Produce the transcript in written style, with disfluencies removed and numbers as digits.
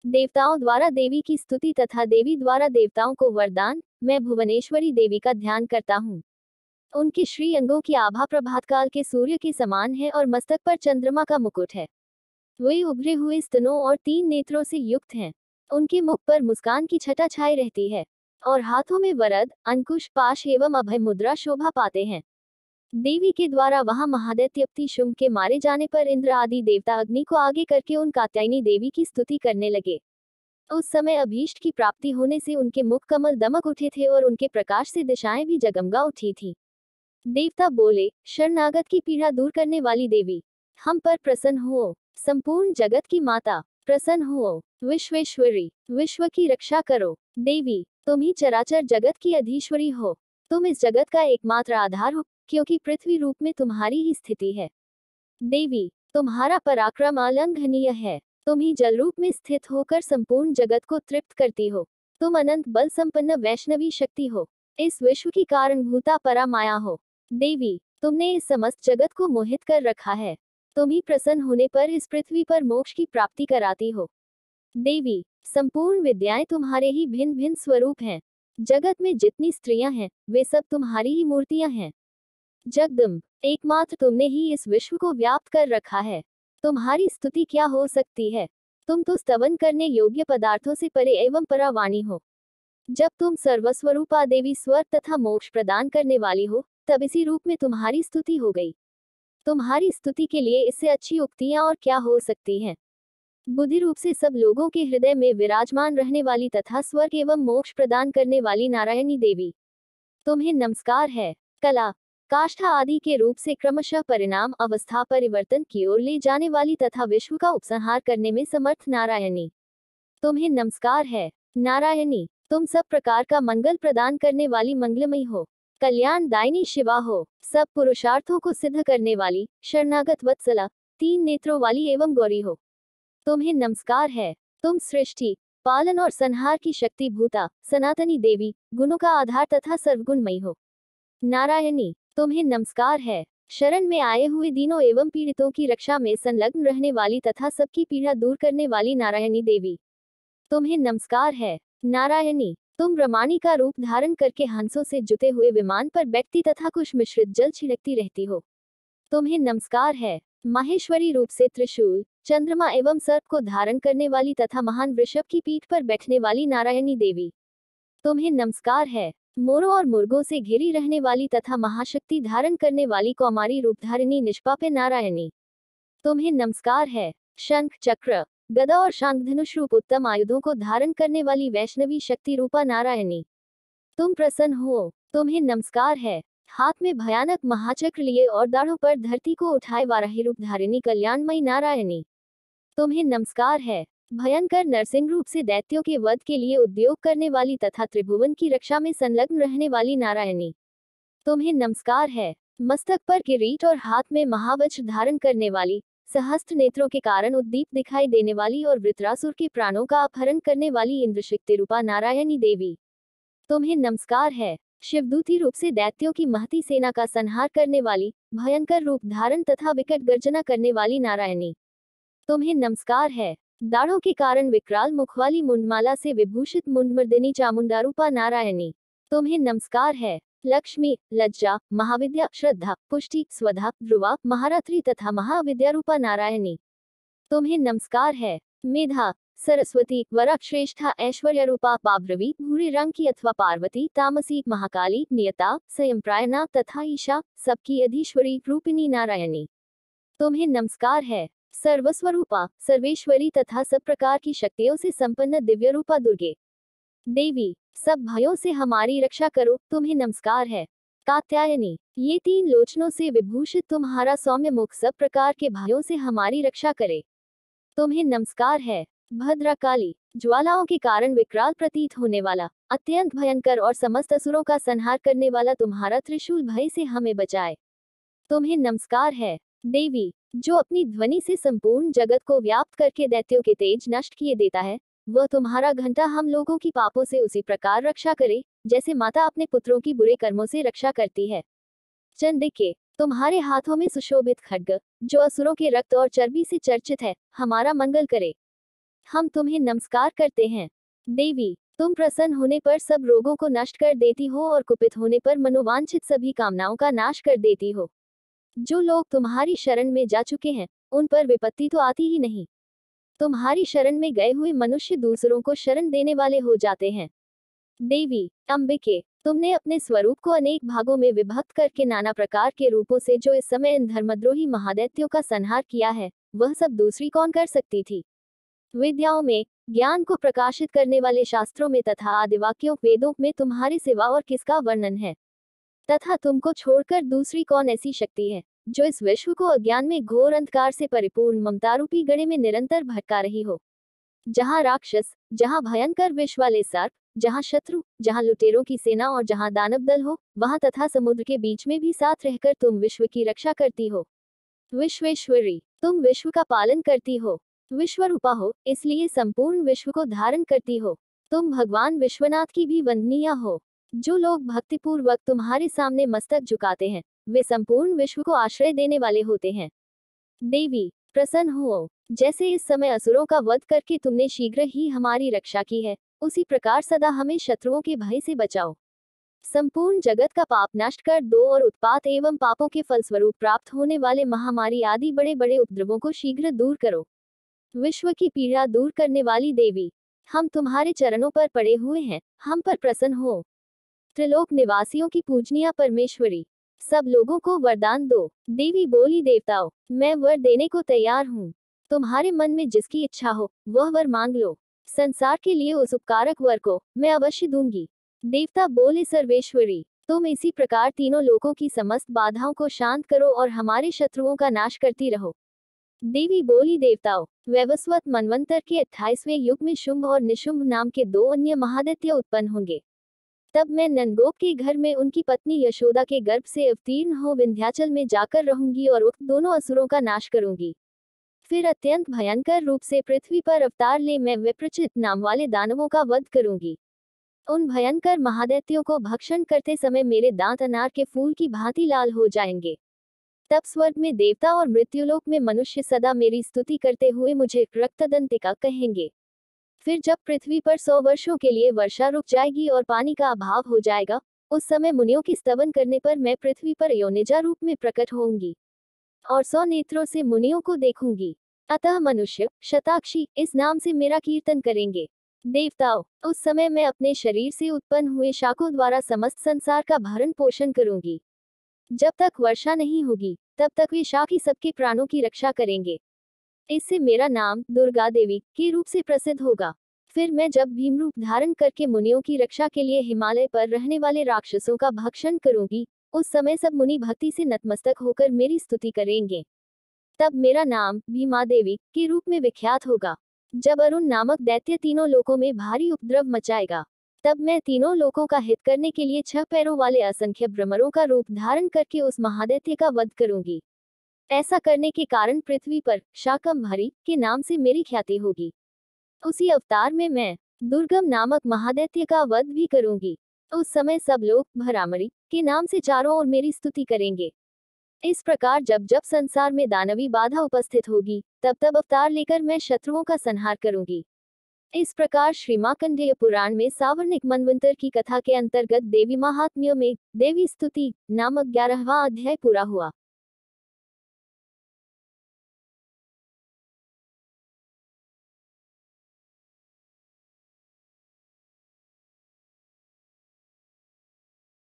देवताओं द्वारा देवी की स्तुति तथा देवी द्वारा देवताओं को वरदान। मैं भुवनेश्वरी देवी का ध्यान करता हूँ। उनके श्री अंगों की आभा प्रभातकाल के सूर्य के समान है और मस्तक पर चंद्रमा का मुकुट है। वे उभरे हुए स्तनों और 3 नेत्रों से युक्त हैं। उनके मुख पर मुस्कान की छटा छाई रहती है और हाथों में वरद, अंकुश, पाश एवं अभय मुद्रा शोभा पाते हैं। देवी के द्वारा वहां महादैत्य शुंभ के मारे जाने पर इंद्र आदि देवता अग्नि को आगे करके उन कात्यायनी देवी की स्तुति करने लगे। उस समय अभीष्ट की प्राप्ति होने से उनके मुख कमल दमक उठे थे और उनके प्रकाश से दिशाएं भी जगमगा उठी थी। देवता बोले, शरणागत की पीड़ा दूर करने वाली देवी, हम पर प्रसन्न हो। संपूर्ण जगत की माता, प्रसन्न हो। विश्वेश्वरी, विश्व की रक्षा करो। देवी, तुम ही चराचर जगत की अधीश्वरी हो। तुम इस जगत का एकमात्र आधार हो, क्योंकि पृथ्वी रूप में तुम्हारी ही स्थिति है। देवी, तुम्हारा पराक्रम अलंघनीय है। तुम ही जल रूप में स्थित होकर संपूर्ण जगत को तृप्त करती हो। तुम अनंत बल संपन्न वैष्णवी शक्ति हो। इस विश्व की कारणभूता परा माया हो। देवी, तुमने इस समस्त जगत को मोहित कर रखा है। तुम ही प्रसन्न होने पर इस पृथ्वी पर मोक्ष की प्राप्ति कराती हो। देवी, संपूर्ण विद्याएं तुम्हारे ही भिन्न भिन्न स्वरूप हैं। जगत में जितनी स्त्रियां हैं, वे सब तुम्हारी ही मूर्तियां हैं। जगदम्ब, एकमात्र तुमने ही इस विश्व को व्याप्त कर रखा है। तुम्हारी स्तुति क्या हो सकती है। तुम तो स्तवन करने योग्य पदार्थों से परे एवं परावाणी हो। जब तुम सर्वस्वरूपा देवी स्वर्ग तथा मोक्ष प्रदान करने वाली हो, तब इसी रूप में तुम्हारी स्तुति हो गई। तुम्हारी स्तुति के लिए इससे अच्छी उक्तियां और क्या हो सकती हैं। बुद्धि रूप से सब लोगों के हृदय में विराजमान रहने वाली तथा स्वर्ग एवं मोक्ष प्रदान करने वाली नारायणी देवी, तुम्हें नमस्कार है। कला, काष्ठा आदि के रूप से क्रमशः परिणाम अवस्था परिवर्तन की ओर ले जाने वाली तथा विश्व का उपसंहार करने में समर्थ नारायणी, तुम्हें नमस्कार है। नारायणी, तुम सब प्रकार का मंगल प्रदान करने वाली मंगलमयी हो। कल्याण दायिनी शिवा हो। सब पुरुषार्थों को सिद्ध करने वाली शरणागत वत्सला, 3 नेत्रों वाली एवं गौरी हो। तुम्हें नमस्कार है। तुम सृष्टि, पालन और संहार की शक्ति भूता सनातनी देवी, गुणों का आधार तथा सर्वगुणमयी हो। नारायणी, तुम्हें नमस्कार है। शरण में आए हुए दीनों एवं पीड़ितों की रक्षा में संलग्न रहने वाली तथा सबकी पीड़ा दूर करने वाली नारायणी देवी, तुम्हें नमस्कार है। नारायणी, तुम रमाणी का रूप धारण करके हंसों से जुते हुए विमान पर बैठती तथा कुश मिश्रित जल छिड़कती रहती हो। तुम्हें नमस्कार है। माहेश्वरी रूप से त्रिशूल, चंद्रमा एवं सर्प को धारण करने वाली तथा महान वृषभ की पीठ पर बैठने वाली नारायणी देवी, तुम्हें नमस्कार है। मोरों और मुर्गों से घिरी रहने वाली तथा महाशक्ति धारण करने वाली कौमारी रूपधारिणी निष्पापे नारायणी, तुम्हें नमस्कार है। शंख, चक्र, गदा और शांख धनुष रूप उत्तम आयुधों को धारण करने वाली वैष्णवी शक्ति रूपा नारायणी, तुम प्रसन्न हो। तुम्हें नमस्कार है। हाथ में भयानक महाचक्र लिए और दाढ़ों पर धरती को उठाए वाराही रूप धारिणी कल्याणमयी नारायणी, तुम्हें नमस्कार है। भयंकर नरसिंह रूप से दैत्यों के वध के लिए उद्योग करने वाली तथा त्रिभुवन की रक्षा में संलग्न रहने वाली नारायणी, तुम्हें नमस्कार है। मस्तक पर किरीट और हाथ में महावज्र धारण करने वाली, सहस्त्र नेत्रों के कारण उद्दीप दिखाई देने वाली और वृत्रासुर के प्राणों का अपहरण करने वाली इंद्रशक्ति रूपा नारायणी देवी, तुम्हें नमस्कार है। शिवदूती रूप से दैत्यों की महती सेना का संहार करने वाली, भयंकर रूप धारण तथा विकट गर्जना करने वाली नारायणी, तुम्हें नमस्कार है। दाढ़ों के कारण विकराल मुख वाली मुंडमाला से विभूषित मुंडमर्दिनी चामुंडा रूपा नारायणी, तुम्हें नमस्कार है। लक्ष्मी, लज्जा, महाविद्या, श्रद्धा, पुष्टि, स्वधा, ध्रुवा, महारात्रि तथा महाविद्या रूपा नारायणी, तुम्हें नमस्कार है। मेधा, सरस्वती, वरक श्रेष्ठा, ऐश्वर्य रूपा, पाभ्रवी, भूरे रंग की अथवा पार्वती, तामसी, महाकाली, नियता, स्वयंप्रायणा तथा ईशा, सबकी अधीश्वरी रूपिणी नारायणी, तुम्हें नमस्कार है। सर्वस्वरूपा, सर्वेश्वरी तथा सब प्रकार की शक्तियों से संपन्न दिव्य रूपा दुर्गे देवी, सब भयों से हमारी रक्षा करो, तुम्हें नमस्कार है। कात्यायनी, ये 3 लोचनों से विभूषित तुम्हारा सौम्य मुख सब प्रकार के भयों से हमारी रक्षा करे, तुम्हें नमस्कार है। भद्रकाली, ज्वालाओं के कारण विकराल प्रतीत होने वाला, अत्यंत भयंकर और समस्त असुरों का संहार करने वाला तुम्हारा त्रिशूल भय से हमें बचाए, तुम्हें नमस्कार है। देवी, जो अपनी ध्वनि से संपूर्ण जगत को व्याप्त करके दैत्यों के तेज नष्ट किए देता है, वह तुम्हारा घंटा हम लोगों की पापों से उसी प्रकार रक्षा करे, जैसे माता अपने पुत्रों की बुरे कर्मों से रक्षा करती है। चंडिके, तुम्हारे हाथों में सुशोभित खड्ग, जो असुरों के रक्त और चर्बी से चर्चित है, हमारा मंगल करे। हम तुम्हें नमस्कार करते हैं। देवी, तुम प्रसन्न होने पर सब रोगों को नष्ट कर देती हो और कुपित होने पर मनोवांछित सभी कामनाओं का नाश कर देती हो। जो लोग तुम्हारी शरण में जा चुके हैं, उन पर विपत्ति तो आती ही नहीं। तुम्हारी शरण में गए हुए मनुष्य दूसरों को शरण देने वाले हो जाते हैं। देवी, अंबिके, तुमने अपने स्वरूप को अनेक भागों में विभक्त करके नाना प्रकार के रूपों से जो इस समय इन धर्मद्रोही महादैत्यों का संहार किया है, वह सब दूसरी कौन कर सकती थी। विद्याओं में, ज्ञान को प्रकाशित करने वाले शास्त्रों में तथा आदिवाक्यों वेदों में तुम्हारे सिवा और किसका वर्णन है। तथा तुमको छोड़कर दूसरी कौन ऐसी शक्ति है, जो इस विश्व को अज्ञान में घोर अंधकार से परिपूर्ण ममतारूपी गड़े में निरंतर भटका रही हो। जहाँ राक्षस, जहाँ भयंकर विष वाले सर्प, जहाँ शत्रु, जहाँ लुटेरों की सेना और जहाँ दानव दल हो, वहाँ तथा समुद्र के बीच में भी साथ रहकर तुम विश्व की रक्षा करती हो। विश्वेश्वरी, तुम विश्व का पालन करती हो। विश्वरूपा हो, इसलिए संपूर्ण विश्व को धारण करती हो। तुम भगवान विश्वनाथ की भी वंदनीय हो। जो लोग भक्तिपूर्वक तुम्हारे सामने मस्तक झुकाते हैं, वे संपूर्ण विश्व को आश्रय देने वाले होते हैं। देवी, प्रसन्न हो। जैसे इस समय असुरों का वध करके तुमने शीघ्र ही हमारी रक्षा की है, उसी प्रकार सदा हमें शत्रुओं के भय से बचाओ। संपूर्ण जगत का पाप नष्ट कर दो और उत्पात एवं पापों के फलस्वरूप प्राप्त होने वाले महामारी आदि बड़े बड़े उपद्रवों को शीघ्र दूर करो। विश्व की पीड़ा दूर करने वाली देवी, हम तुम्हारे चरणों पर पड़े हुए हैं, हम पर प्रसन्न हो। त्रिलोक निवासियों की पूजनीय परमेश्वरी, सब लोगों को वरदान दो। देवी बोली, देवताओं, मैं वर देने को तैयार हूँ। तुम्हारे मन में जिसकी इच्छा हो, वह वर मांग लो। संसार के लिए उस उपकारक वर को मैं अवश्य दूंगी। देवता बोले, सर्वेश्वरी, तुम इसी प्रकार तीनों लोकों की समस्त बाधाओं को शांत करो और हमारे शत्रुओं का नाश करती रहो। देवी बोली, देवताओं, वैवस्वत मनवंतर के 28वें युग में शुंभ और निशुंभ नाम के दो अन्य महादैत्य उत्पन्न होंगे। तब मैं नंदगोप के घर में उनकी पत्नी यशोदा के गर्भ से अवतीर्ण हो विंध्याचल में जाकर रहूंगी और उक्त दोनों असुरों का नाश करूंगी। फिर अत्यंत भयंकर रूप से पृथ्वी पर अवतार ले मैं विप्रचित नाम वाले दानवों का वध करूंगी। उन भयंकर महादैत्यों को भक्षण करते समय मेरे दांत अनार के फूल की भांति लाल हो जाएंगे। तब स्वर्ग में देवता और मृत्युलोक में मनुष्य सदा मेरी स्तुति करते हुए मुझे रक्तदंतिका कहेंगे। फिर जब पृथ्वी पर 100 वर्षों के लिए वर्षा रुक जाएगी और पानी का अभाव हो जाएगा, उस समय मुनियों की स्तवन करने पर मैं पृथ्वी पर योनिजा रूप में प्रकट होऊंगी और 100 नेत्रों से मुनियों को देखूंगी। अतः मनुष्य शताक्षी इस नाम से मेरा कीर्तन करेंगे। देवताओं, उस समय मैं अपने शरीर से उत्पन्न हुए शाखों द्वारा समस्त संसार का भरण पोषण करूंगी। जब तक वर्षा नहीं होगी, तब तक वे शाख ही सबके प्राणों की रक्षा करेंगे। इससे मेरा नाम दुर्गा देवी के रूप से प्रसिद्ध होगा। फिर मैं जब भीम रूप धारण करके मुनियों की रक्षा के लिए हिमालय पर रहने वाले राक्षसों का भक्षण करूंगी, उस समय सब मुनि भक्ति से नतमस्तक होकर मेरी स्तुति करेंगे। तब मेरा नाम भीमा देवी के रूप में विख्यात होगा। जब अरुण नामक दैत्य तीनों लोकों में भारी उपद्रव मचाएगा, तब मैं तीनों लोकों का हित करने के लिए 6 पैरों वाले असंख्य भ्रमरों का रूप धारण करके उस महादैत्य का वध करूंगी। ऐसा करने के कारण पृथ्वी पर शाकंभरी के नाम से मेरी ख्याति होगी। उसी अवतार में मैं दुर्गम नामक महादैत्य का वध भी करूंगी। उस समय सब लोग भरामरी के नाम से चारों ओर मेरी स्तुति करेंगे। इस प्रकार जब जब संसार में दानवी बाधा उपस्थित होगी, तब तब अवतार लेकर मैं शत्रुओं का संहार करूंगी। इस प्रकार श्री मार्कंडेय पुराण में सावर्णिक मनवंतर की कथा के अंतर्गत देवी महात्म्यों में देवी स्तुति नामक 11वां अध्याय पूरा हुआ।